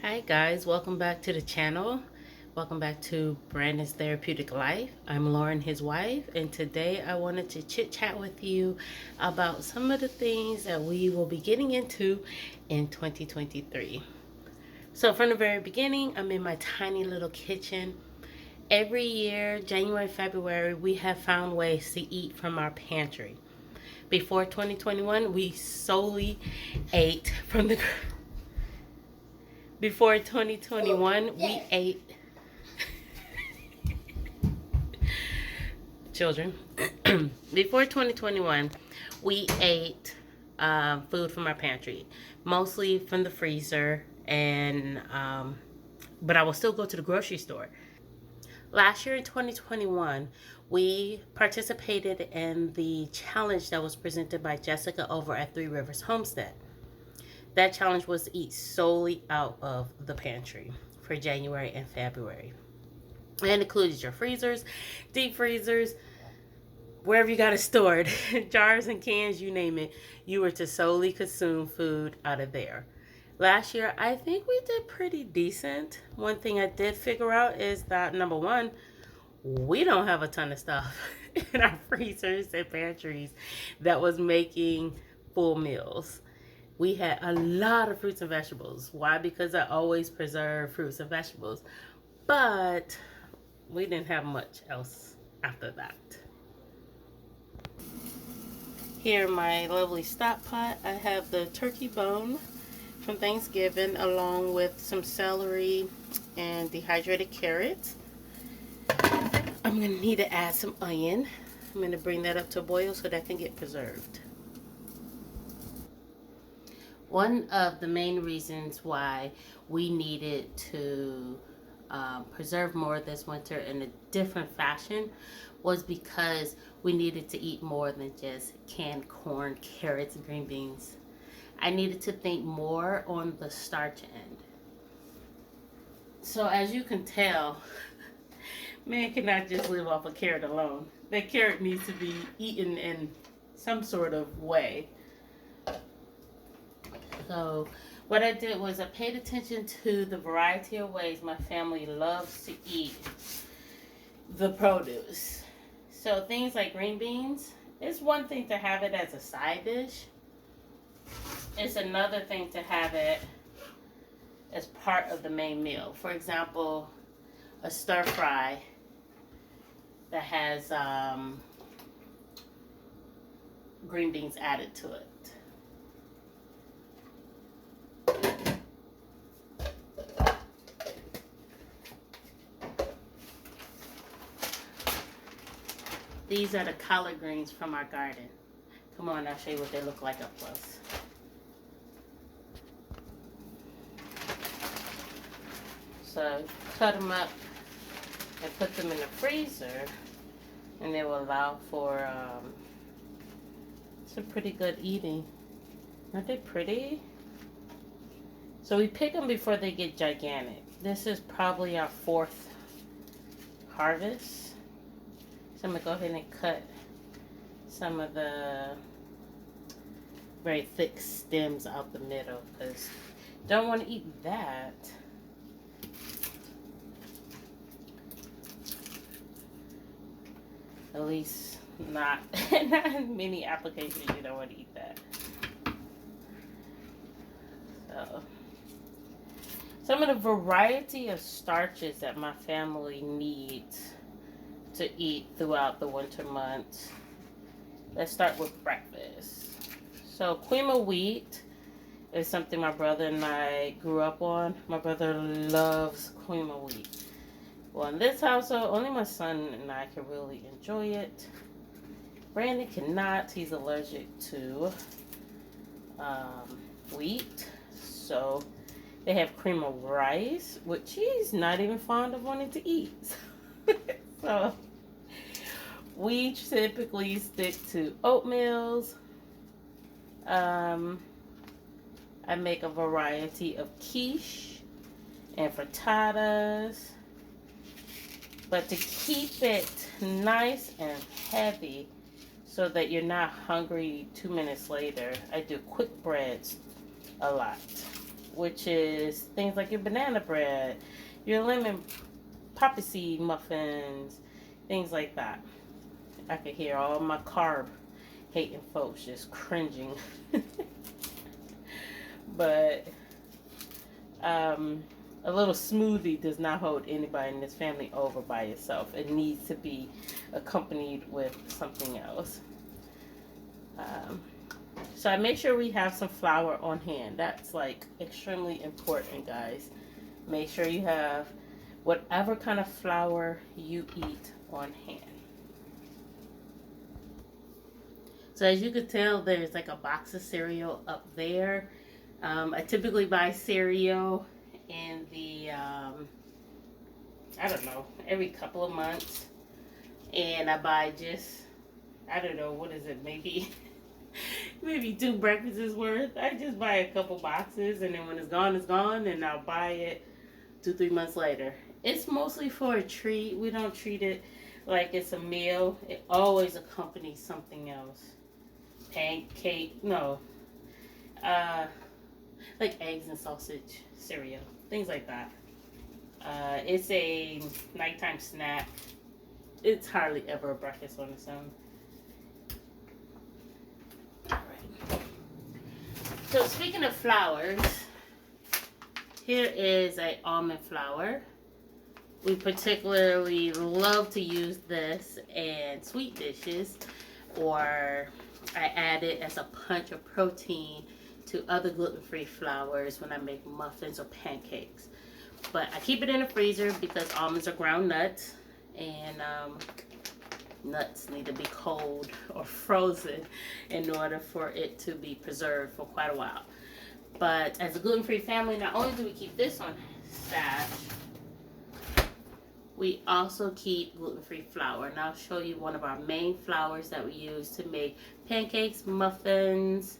Hi guys, welcome back to the channel. Welcome back to Brandon's Therapeutic Life. I'm Lauren, his wife, and today I wanted to chit chat with you about some of the things that we will be getting into in 2023. So from the very beginning, I'm in my tiny little kitchen. Every year, January, February, we have found ways to eat from our pantry. Before 2021, we solely ate from the Before 2021, we ate children. Before 2021, we ate food from our pantry, mostly from the freezer, and but I will still go to the grocery store. Last year in 2021, we participated in the challenge that was presented by Jessica over at Three Rivers Homestead. That challenge was to eat solely out of the pantry for January and February. And included your freezers, deep freezers, wherever you got it stored, jars and cans, you name it. You were to solely consume food out of there. Last year, I think we did pretty decent. One thing I did figure out is that, number one, we don't have a ton of stuff in our freezers and pantries that was making full meals. We had a lot of fruits and vegetables. Why? Because I always preserve fruits and vegetables. But we didn't have much else after that. Here in my lovely stock pot, I have the turkey bone from Thanksgiving along with some celery and dehydrated carrots. I'm going to need to add some onion. I'm going to bring that up to a boil so that can get preserved. One of the main reasons why we needed to preserve more this winter in a different fashion was because we needed to eat more than just canned corn, carrots, and green beans. I needed to think more on the starch end. So as you can tell, man cannot just live off a carrot alone. That carrot needs to be eaten in some sort of way. So what I did was I paid attention to the variety of ways my family loves to eat the produce. So things like green beans, it's one thing to have it as a side dish. It's another thing to have it as part of the main meal. For example, a stir fry that has green beans added to it. These are the collard greens from our garden. Come on, I'll show you what they look like up close. So cut them up and put them in the freezer, and they will allow for some pretty good eating. Aren't they pretty? So we pick them before they get gigantic. This is probably our fourth harvest. So I'm going to go ahead and cut some of the very thick stems out the middle because don't want to eat that. At least not in many applications you don't want to eat that. So some of the variety of starches that my family needs to eat throughout the winter months. Let's start with breakfast. So cream of wheat is something my brother and I grew up on. My brother loves cream of wheat. Well, in this household, only my son and I can really enjoy it. Brandon cannot. He's allergic to wheat. So they have cream of rice, which he's not even fond of wanting to eat. So we typically stick to oatmeals. I make a variety of quiche and frittatas. But to keep it nice and heavy so that you're not hungry 2 minutes later, I do quick breads a lot. which is things like your banana bread, your lemon poppy seed muffins, things like that. I could hear all my carb hating folks just cringing. But a little smoothie does not hold anybody in this family over by itself. It needs to be accompanied with something else. So I make sure we have some flour on hand. That's like extremely important, guys. Make sure you have whatever kind of flour you eat on hand. So as you can tell, there's like a box of cereal up there. I typically buy cereal in the, I don't know, every couple of months. And I buy just, I don't know, what is it, maybe 2 breakfasts worth. I just buy a couple boxes, and then when it's gone, and I'll buy it 2-3 months later. It's mostly for a treat. We don't treat it like it's a meal. It always accompanies something else. Pancake, no. Like eggs and sausage, cereal, things like that. It's a nighttime snack. It's hardly ever a breakfast on its own. Alright. So speaking of flours, here is a almond flour. We particularly love to use this in sweet dishes, or I add it as a punch of protein to other gluten-free flours when I make muffins or pancakes. But I keep it in the freezer because almonds are ground nuts, and nuts need to be cold or frozen in order for it to be preserved for quite a while. But as a gluten-free family, not only do we keep this on stash, we also keep gluten-free flour. And I'll show you one of our main flours that we use to make pancakes, muffins,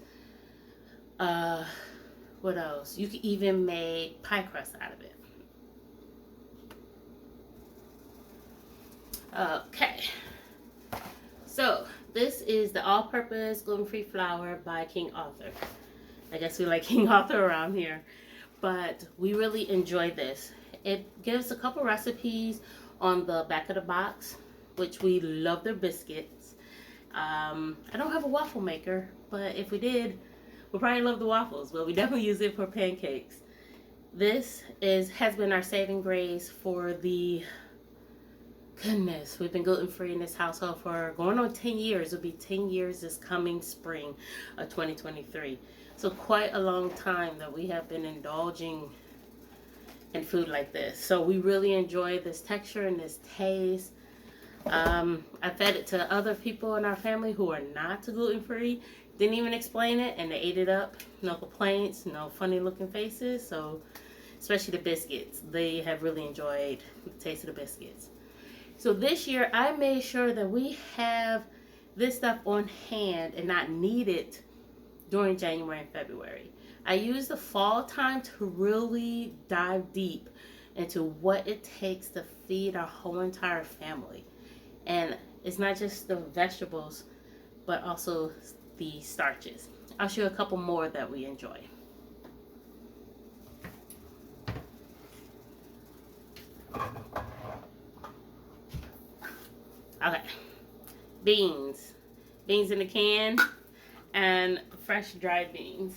what else? You can even make pie crust out of it. Okay. So, this is the all-purpose gluten-free flour by King Arthur. I guess we like King Arthur around here. But we really enjoy this. It gives a couple recipes on the back of the box, which we love their biscuits. I don't have a waffle maker, but if we did, we'd probably love the waffles, but we definitely use it for pancakes. This has been our saving grace for the, goodness, we've been gluten-free in this household for going on 10 years. It'll be 10 years this coming spring of 2023. So quite a long time that we have been indulging in food like this. So we really enjoy this texture and this taste. I fed it to other people in our family who are not gluten-free. Didn't even explain it, and they ate it up. No complaints, no funny looking faces. So, especially the biscuits. They have really enjoyed the taste of the biscuits. So this year, I made sure that we have this stuff on hand and not need it during January and February. I use the fall time to really dive deep into what it takes to feed our whole entire family. And it's not just the vegetables, but also the starches. I'll show you a couple more that we enjoy. Okay, beans in a can, and fresh dried beans.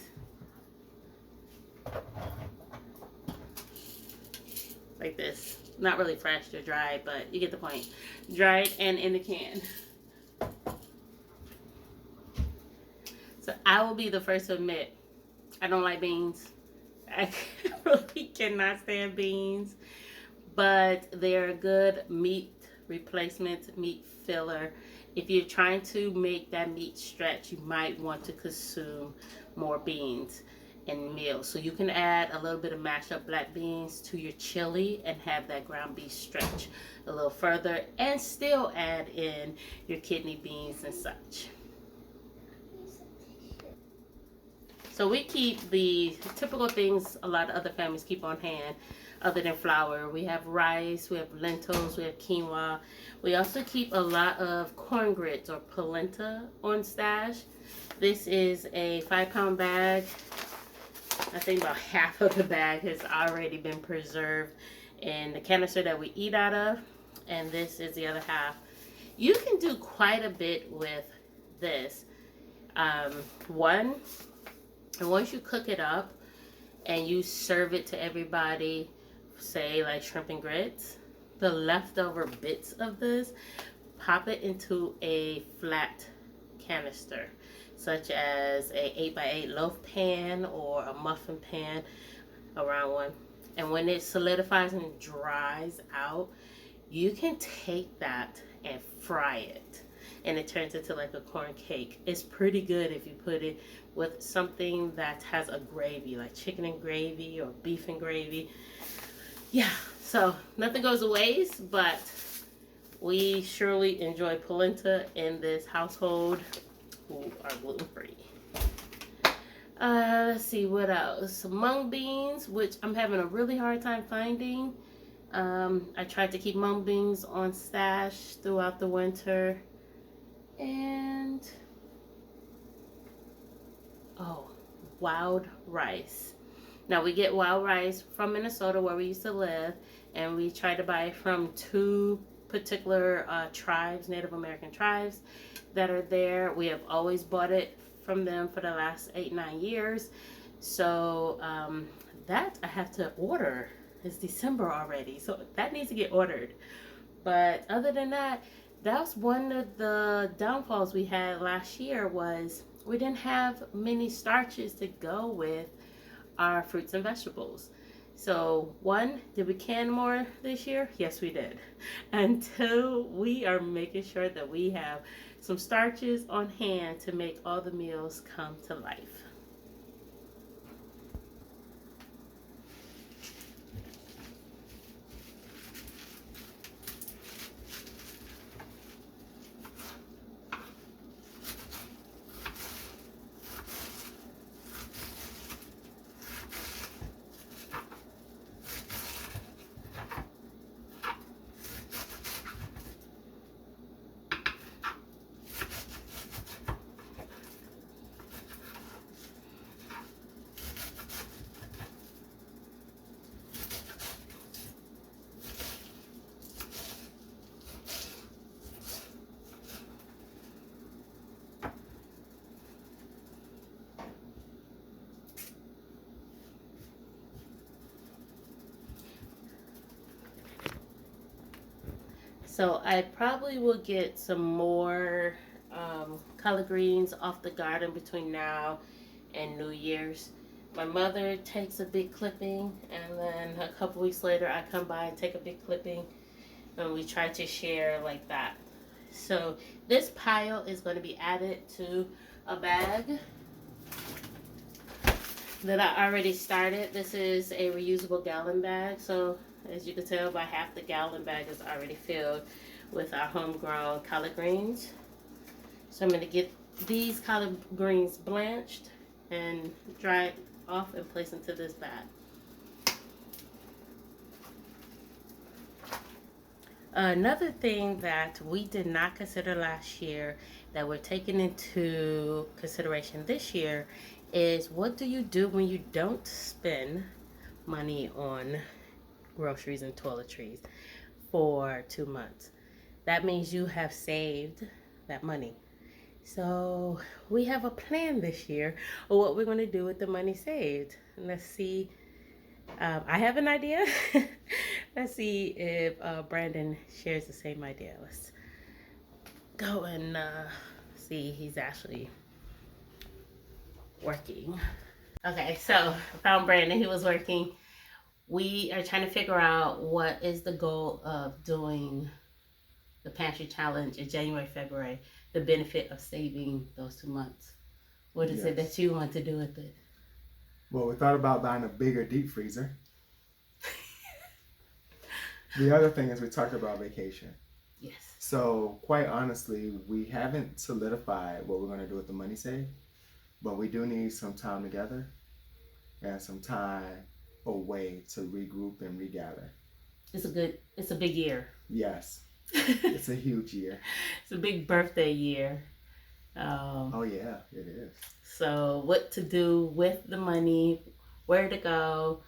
Like this. Not really fresh, they're dried, but you get the point. Dried and in the can. So I will be the first to admit, I don't like beans. I really cannot stand beans. But they're a good meat replacement, meat filler. If you're trying to make that meat stretch, you might want to consume more beans in meals. So you can add a little bit of mashed up black beans to your chili and have that ground beef stretch a little further, and still add in your kidney beans and such. So we keep the typical things a lot of other families keep on hand other than flour. We have rice, we have lentils, we have quinoa. We also keep a lot of corn grits or polenta on stash. This is a 5-pound bag. I think about half of the bag has already been preserved in the canister that we eat out of, and this is the other half. You can do quite a bit with this. One, and once you cook it up and you serve it to everybody, say like shrimp and grits, the leftover bits of this, pop it into a flat canister, such as a 8x8 loaf pan or a muffin pan, a round one. And when it solidifies and dries out, you can take that and fry it, and it turns into like a corn cake. It's pretty good if you put it with something that has a gravy, like chicken and gravy or beef and gravy. Yeah, so nothing goes to waste, but we surely enjoy polenta in this household who are gluten-free. Let's see what else. Mung beans, which I'm having a really hard time finding. I tried to keep mung beans on stash throughout the winter. And wild rice. Now we get wild rice from Minnesota, where we used to live, and we try to buy it from two particular tribes, Native American tribes that are there. We have always bought it from them for the last 8-9 years. So that I have to order. It's December already, so that needs to get ordered. But other than that, that's one of the downfalls we had last year, was we didn't have many starches to go with our fruits and vegetables. So one, did we can more this year? Yes, we did. And two, we are making sure that we have some starches on hand to make all the meals come to life. So I probably will get some more collard greens off the garden between now and New Year's. My mother takes a big clipping, and then a couple weeks later I come by and take a big clipping, and we try to share like that. So this pile is going to be added to a bag that I already started. This is a reusable gallon bag, so as you can tell, by half the gallon bag is already filled with our homegrown collard greens. So I'm going to get these collard greens blanched and dried off and placed into this bag. Another thing that we did not consider last year that we're taking into consideration this year is, what do you do when you don't spend money on groceries and toiletries for 2 months? That means you have saved that money. So we have a plan this year of what we're going to do with the money saved. Let's see. I have an idea. Let's see if Brandon shares the same idea. Let's go and see. He's actually working. Okay, so I found Brandon. He was working. We are trying to figure out what is the goal of doing the Pantry Challenge in January, February, the benefit of saving those 2 months. What is it that you want to do with it? Well, we thought about buying a bigger deep freezer. The other thing is we talked about vacation. Yes. So quite honestly, we haven't solidified what we're going to do with the money saved, but we do need some time together and some time away to regroup and regather. It's a big year. Yes. It's a huge year. It's a big birthday year. Oh yeah, it is. So what to do with the money, where to go.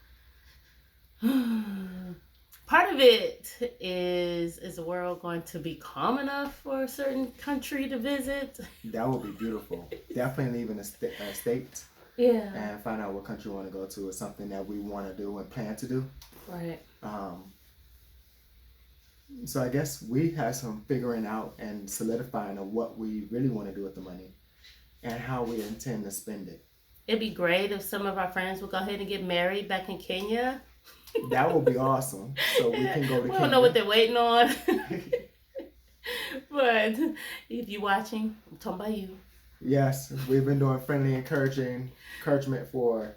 Part of it is the world going to be calm enough for a certain country to visit? That would be beautiful. Definitely leaving a state Yeah. and find out what country we want to go to is something that we want to do and plan to do. Right. So I guess we have some figuring out and solidifying of what we really want to do with the money and how we intend to spend it. It'd be great if some of our friends would go ahead and get married back in Kenya. That would be awesome. So we can go to Kenya. We don't know what they're waiting on. But if you're watching, I'm talking about you. Yes, we've been doing friendly encouragement for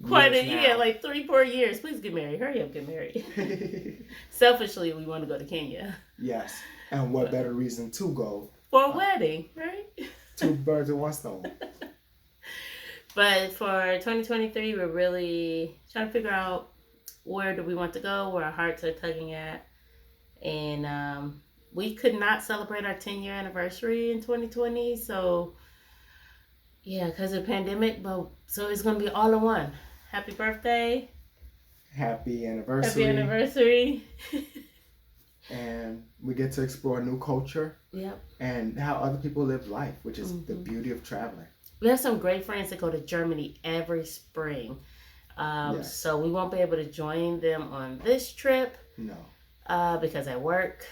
quite a year, like 3-4 years. Please get married. Hurry up, get married. Selfishly, we want to go to Kenya. Yes, and what better reason to go for a wedding, right? 2 birds with 1 stone. But for 2023, we're really trying to figure out where do we want to go, where our hearts are tugging at. And we could not celebrate our 10-year anniversary in 2020. So, yeah, because of the pandemic. But so it's going to be all in one. Happy birthday. Happy anniversary. Happy anniversary. And we get to explore a new culture. Yep. And how other people live life, which is the beauty of traveling. We have some great friends that go to Germany every spring. Yes. So we won't be able to join them on this trip. No. Because I work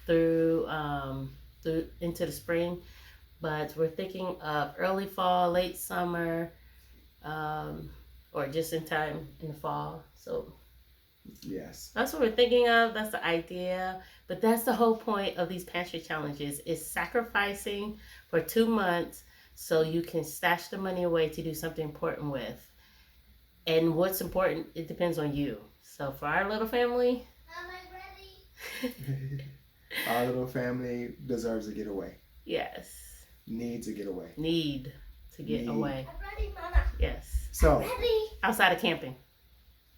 through into the spring. But we're thinking of early fall, late summer, or just in time in the fall. So yes, that's what we're thinking of. That's the idea. But that's the whole point of these pantry challenges, is sacrificing for 2 months so you can stash the money away to do something important with. And what's important, it depends on you. So for our little family, am I ready? Our little family deserves a getaway. Yes. Needs a getaway. Need to get away. I'm ready, Mama. Yes. So Ready? Outside of camping.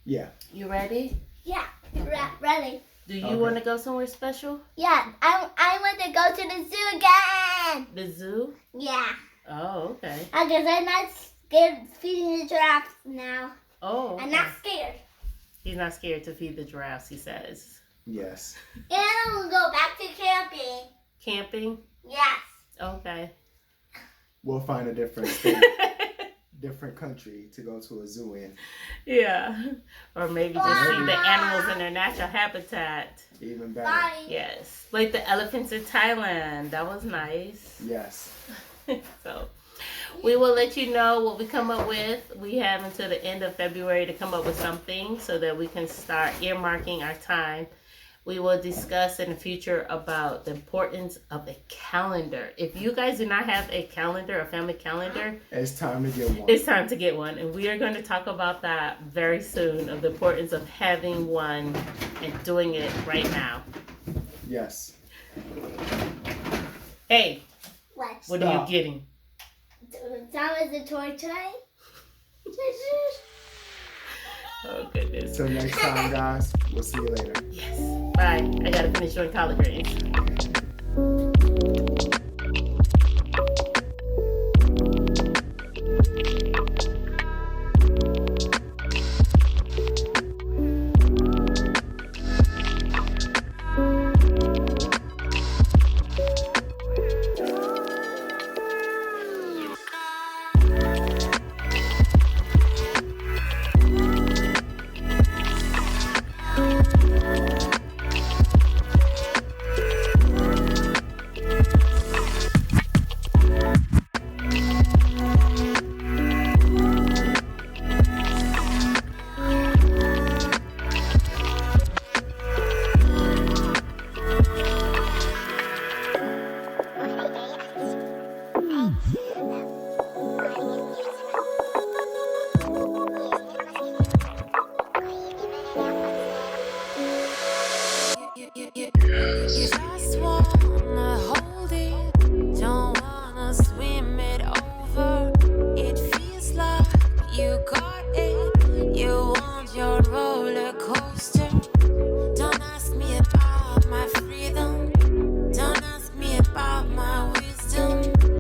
Yeah. You ready? Yeah, ready. Do you want to go somewhere special? Yeah, I want to go to the zoo again. The zoo? Yeah. Oh, okay. Because I'm not scared of feeding the giraffes now. Oh, okay. I'm not scared. He's not scared to feed the giraffes, he says. Yes. And we'll go back to camping. Camping? Yes. Okay. We'll find a different state, different country to go to a zoo in. Yeah. Or maybe just see the animals in their natural habitat. Even better. Bye. Yes. Like the elephants in Thailand. That was nice. Yes. So we will let you know what we come up with. We have until the end of February to come up with something so that we can start earmarking our time. We will discuss in the future about the importance of a calendar. If you guys do not have a calendar, a family calendar, it's time to get one. It's time to get one. And we are going to talk about that very soon, of the importance of having one and doing it right now. Yes. Hey, What are you getting? That was a toy toy. Oh, goodness. Till next time, guys. We'll see you later. Yes. Bye. I got to finish doing collard greens.